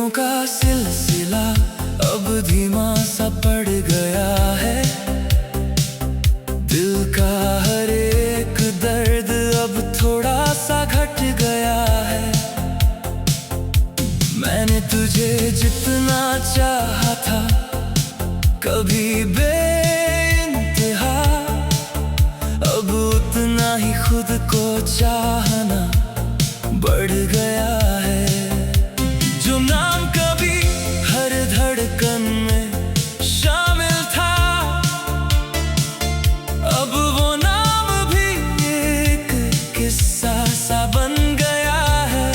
दिलों का सिलसिला अब धीमा सा पड़ गया है। दिल का हर एक दर्द अब थोड़ा सा घट गया है। मैंने तुझे जितना चाहा था कभी बेइंतहा, अब उतना ही खुद को चाहना बढ़ गया है। जो नाम कभी हर धड़कन में शामिल था, अब वो नाम भी एक किस्सा सा बन गया है।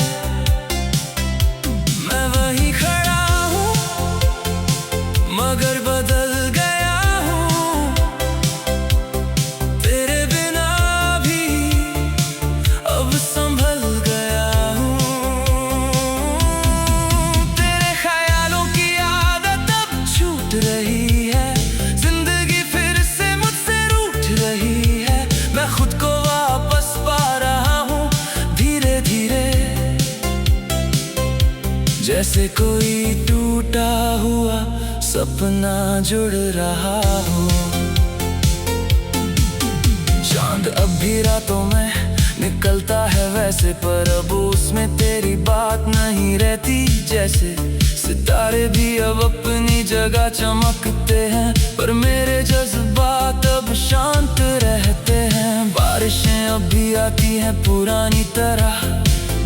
मैं वहीं खड़ा हूँ मगर बदल गया हूँ, तेरे बिना भी अब संभल गया हूँ। तेरे ख्यालों की आदत अब छूट रही है, जिंदगी फिर से मुझसे रूठ रही है। मैं खुद को वापस पा रहा हूँ धीरे धीरे, जैसे कोई टूटा हुआ सपना जुड़ रहा हो। चांद अब भी रातों में निकलता है वैसे, पर अब उसमें तेरी बात नहीं रहती जैसे। सितारे भी अब अपनी जगह चमकते हैं, पर मेरे जज्बात अब शांत रहते हैं। बारिशें अब भी आती हैं पुरानी तरह,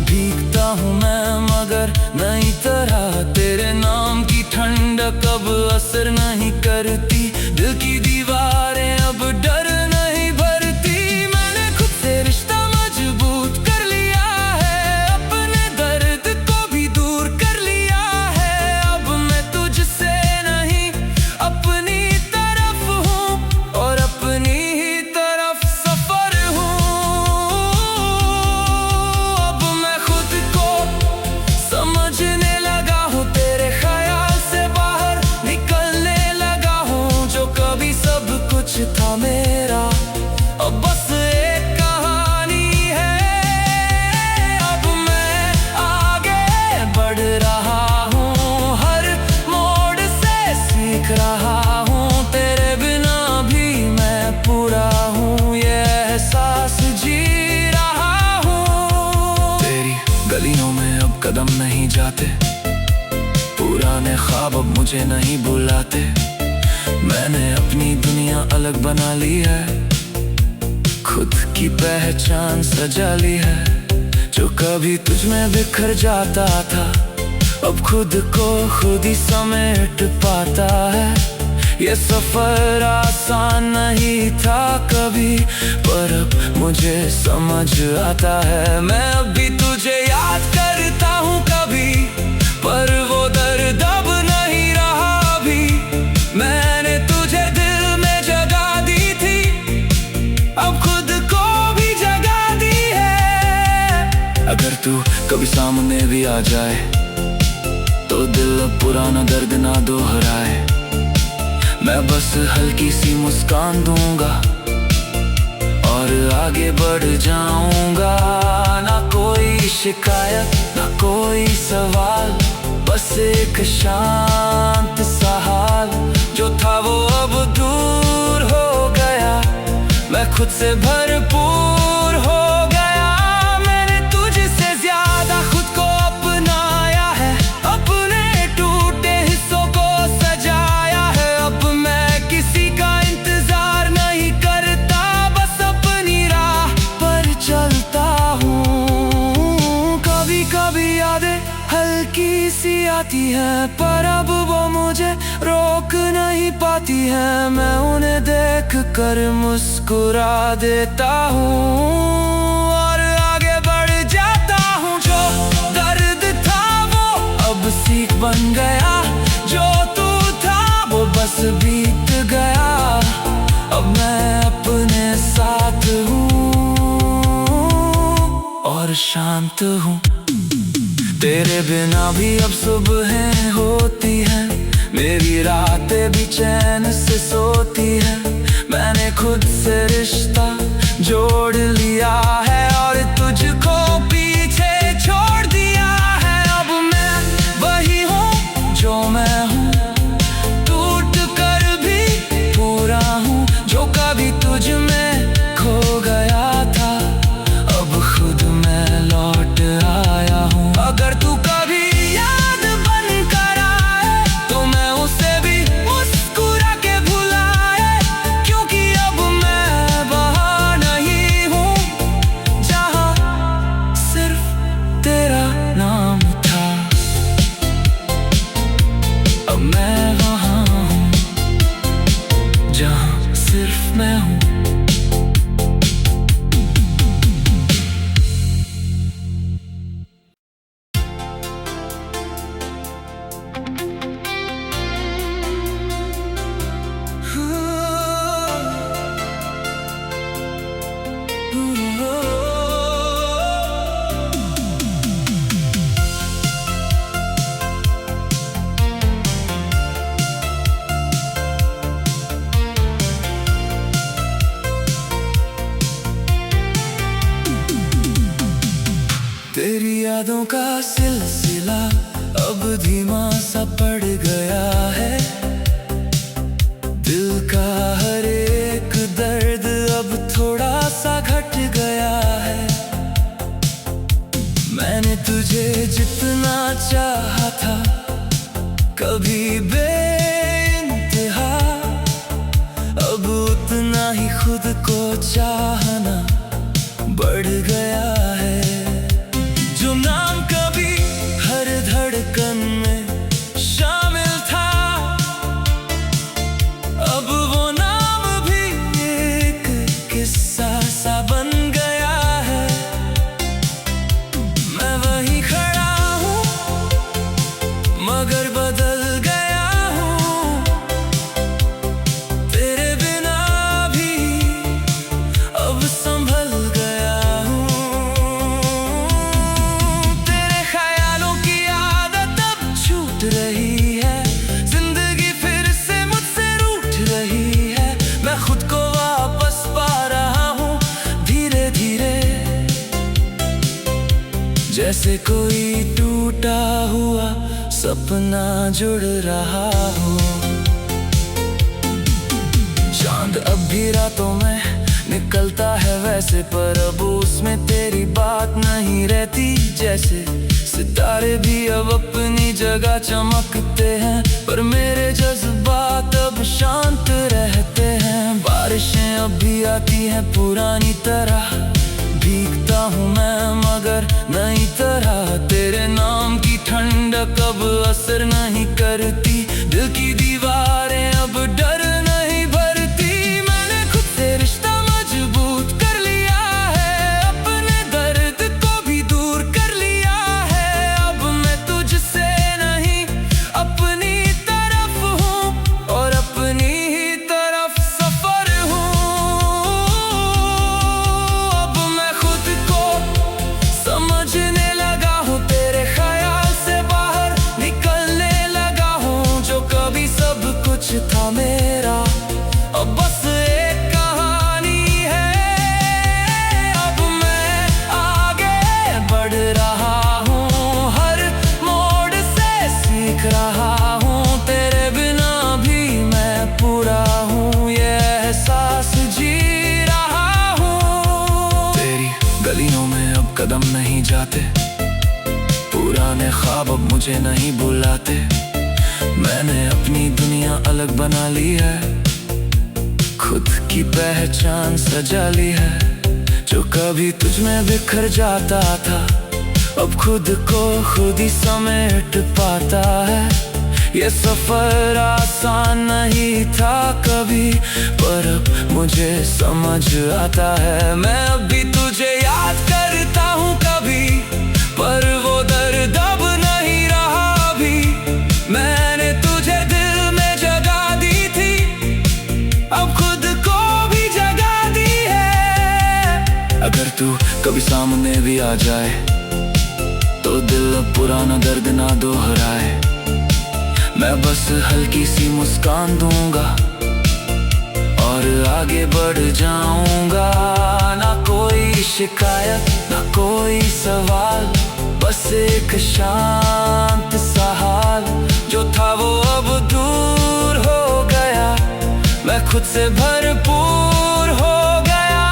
भीगता हूँ मैं मगर नई तरह। तेरे नाम की ठंडक अब असर नहीं करती, दिल की दीवारें अब डर नहीं भरती। मैंने खुद से रिश्ता मजबूत कर लिया है, अपने दर्द को भी दूर कर लिया है। अब मैं तुझसे नहीं अपनी तरफ हूँ और अपनी ही तरफ सफर हूँ। अब मैं खुद को समझने लगा हूँ, तेरे ख्याल से बाहर निकलने लगा हूँ। जो कभी सब कुछ था मेरा अब बस एक कहानी है। अब मैं आगे बढ़ रहा हूँ, हर मोड़ से सीख रहा हूँ। तेरे बिना भी मैं पूरा हूँ, ये एहसास जी रहा हूँ। तेरी गलियों में अब कदम नहीं जाते, पुराने ख्वाब अब मुझे नहीं बुलाते। मैंने अपनी दुनिया अलग बना ली है, खुद की पहचान सजा ली है। जो कभी तुझ में बिखर जाता था, अब खुद को खुद ही समेट पाता है। ये सफर आसान नहीं था कभी, पर अब मुझे समझ आता है। मैं अब भी तुझे याद करता हूँ कभी, पर वो दर्द अब नहीं रहा अभी। मैंने तुझे दिल में जगह दी थी, अब खुद को भी जगह दी है। अगर तू कभी सामने भी आ जाए तो दिल अब पुराना दर्द ना दोहराए। मैं बस हल्की सी मुस्कान दूंगा और आगे बढ़ जाऊंगा। ना कोई शिकायत ना कोई सवाल, बस एक शांत सा हाल। जो था वो अब दूर हो गया, मैं खुद से भरपूर हो गया। मैंने तुझसे ज्यादा खुद को अपनाया है, अपने टूटे हिस्सों को सजाया है। अब मैं किसी का इंतजार नहीं करता, बस अपनी राह पर चलता हूँ। कभी कभी यादें हल्की सी आती हैं, पर अब वो मुझे रोक नहीं पाती हैं। मैं उन्हें देख कर मुस्कुरा देता हूँ और आगे बढ़ जाता हूँ। जो दर्द था वो अब सीख बन गया, जो तू था वो बस बीत गया। अब मैं अपने साथ हूँ और शांत हूँ। तेरे बिना भी अब सुबहें होती हैं, मेरी रातें भी चैन से सोती हैं। मैंने खुद से रिश्ता जोड़ लिया है और तुझको पीछे छोड़ दिया है। अब मैं वही हूँ दिनों का सिलसिला अब धीमा सा पड़ गया है। दिल का हर एक दर्द अब थोड़ा सा घट गया है। मैंने तुझे जितना चाहा था कभी बेइंतहा, अब उतना ही खुद को चाहना बढ़ गया है। जो नाम कभी हर धड़कन में शामिल था, अब वो नाम भी एक किस्सा सा बन गया है। मैं वहीं खड़ा हूँ मगर बदल गया हूँ, तेरे बिना भी अब संभल गया हूँ। तेरे ख्यालों की आदत अब छूट रही है, जिंदगी फिर से मुझसे रूठ रही है। मैं खुद को वापस पा रहा हूँ धीरे धीरे, जैसे कोई टूटा हुआ सपना जुड़ रहा हो। चांद अब भी रातों में निकलता है वैसे, पर अब उसमें तेरी बात नहीं रहती जैसे। सितारे भी अब अपनी जगह चमकते हैं, पर मेरे जज्बात अब शांत रहते हैं। बारिशें अब भी आती हैं पुरानी तरह, भीगता हूँ मैं मगर नई तरह। तेरे नाम की ठंडक अब असर नहीं करती, दिल की दीवारें अब डर नहीं भरती। मैंने खुद से रिश्ता मजबूत कर लिया है, अपने दर्द को भी दूर कर लिया है। अब मैं तुझसे नहीं अपनी तरफ हूँ और अपनी ही तरफ सफर हूँ। अब मैं खुद को समझने लगा हूँ, तेरे ख्याल से बाहर निकलने लगा हूँ। जो कभी सब कुछ था मेरा अब बस एक कहानी है। अब मैं आगे बढ़ रहा हूँ, हर मोड़ से सीख रहा हूँ। तेरे बिना भी मैं पूरा हूँ, ये एहसास जी रहा हूँ। तेरी गलियों में अब कदम नहीं जाते, पुराने ख्वाब अब मुझे नहीं बुलाते। मैंने अपनी दुनिया अलग बना ली है, खुद की पहचान सजा ली है। जो कभी तुझ में बिखर जाता था, अब खुद को खुद ही समेट पाता है। ये सफर आसान नहीं था कभी, पर अब मुझे समझ आता है। मैं अब भी तुझे याद करता हूँ कभी, पर वो दर्द अब नहीं रहा अभी। मैंने तुझे दिल में जगह दी थी, अब खुद को भी जगह दी है। अगर तू कभी सामने भी आ जाए तो दिल अब पुराना दर्द ना दोहराए। मैं बस हल्की सी मुस्कान दूंगा और आगे बढ़ जाऊंगा। ना कोई शिकायत ना कोई सवाल, बस एक शांत सा हाल। जो था वो अब दूर हो गया, मैं खुद से भरपूर हो गया।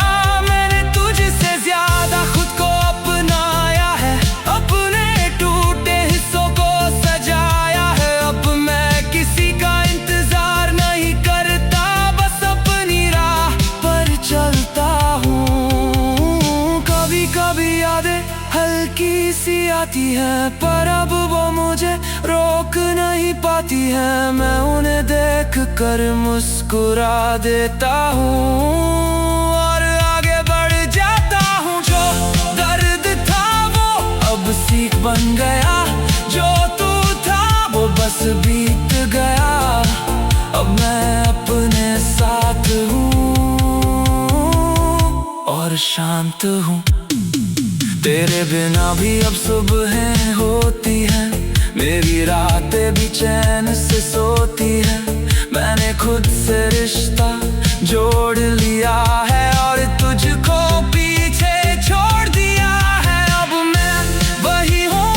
मैंने तुझसे ज्यादा खुद को अपनाया है, अपने टूटे हिस्सों को सजाया है। अब मैं किसी का इंतजार नहीं करता, बस अपनी राह पर चलता हूँ। कभी कभी यादें हल्की सी आती हैं, पर अब वो मुझे रोक नहीं पाती हैं। मैं उन्हें देख कर मुस्कुरा देता हूँ और आगे बढ़ जाता हूँ। जो दर्द था वो अब सीख बन गया, जो तू था वो बस बीत गया। अब मैं अपने साथ हूँ और शांत हूँ। तेरे बिना भी अब सुबहें होती हैं, मेरी रातें भी चैन से सोती हैं। मैंने खुद से रिश्ता जोड़ लिया है और तुझको पीछे छोड़ दिया है। अब मैं वही हूँ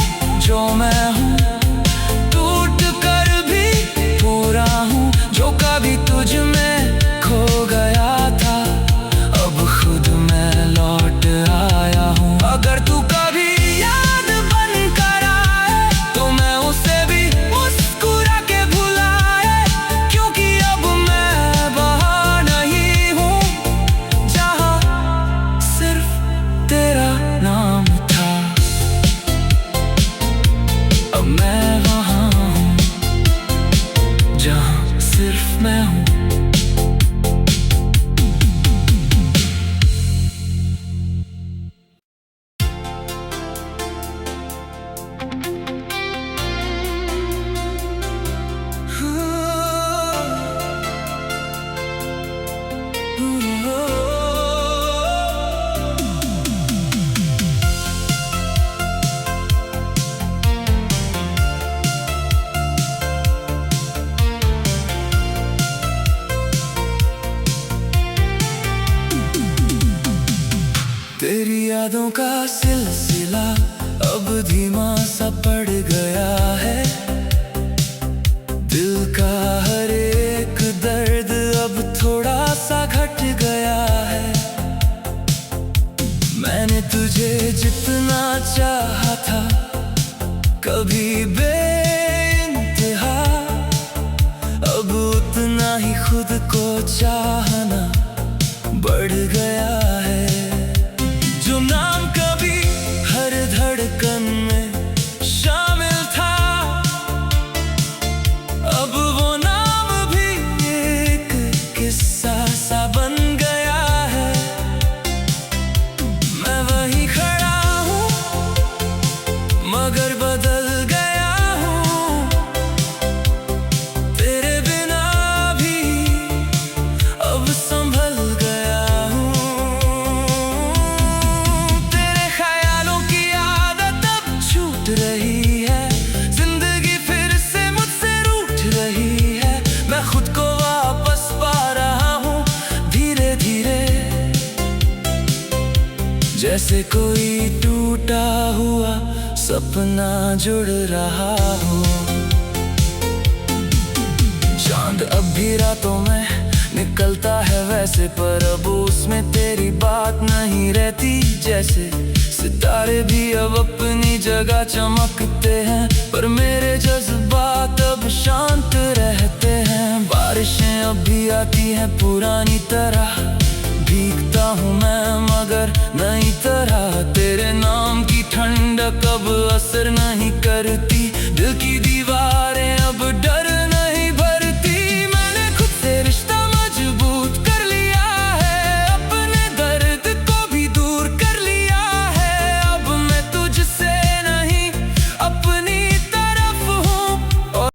यादों का सिलसिला अब धीमा सा पड़ गया है। दिल का हर एक दर्द अब थोड़ा सा घट गया है। मैंने तुझे जितना चाहा था कभी बेइंतहा, अब उतना ही खुद को चाहना बढ़ गया है। जो नाम कभी हर धड़कन में शामिल था, अब वो नाम भी एक किस्सा सा बन गया है। मैं वहीं खड़ा हूँ मगर बदल गया हूँ, तेरे बिना भी अब संभल गया हूँ। तेरे ख्यालों की आदत अब छूट रही है, जिंदगी फिर से मुझसे रूठ रही है। मैं खुद को वापस पा रहा हूँ धीरे धीरे, जैसे कोई टूटा हुआ सपना जुड़ रहा हो। चांद अब भी रातों में निकलता है वैसे, पर अब उसमें तेरी बात नहीं रहती जैसे। सितारे भी अब अपनी जगह चमकते हैं, पर मेरे जज्बात अब शांत रहते हैं। बारिशें अब भी आती हैं पुरानी तरह, भीगता हूँ मैं मगर नई तरह। तेरे नाम की ठंडक अब असर नहीं करती,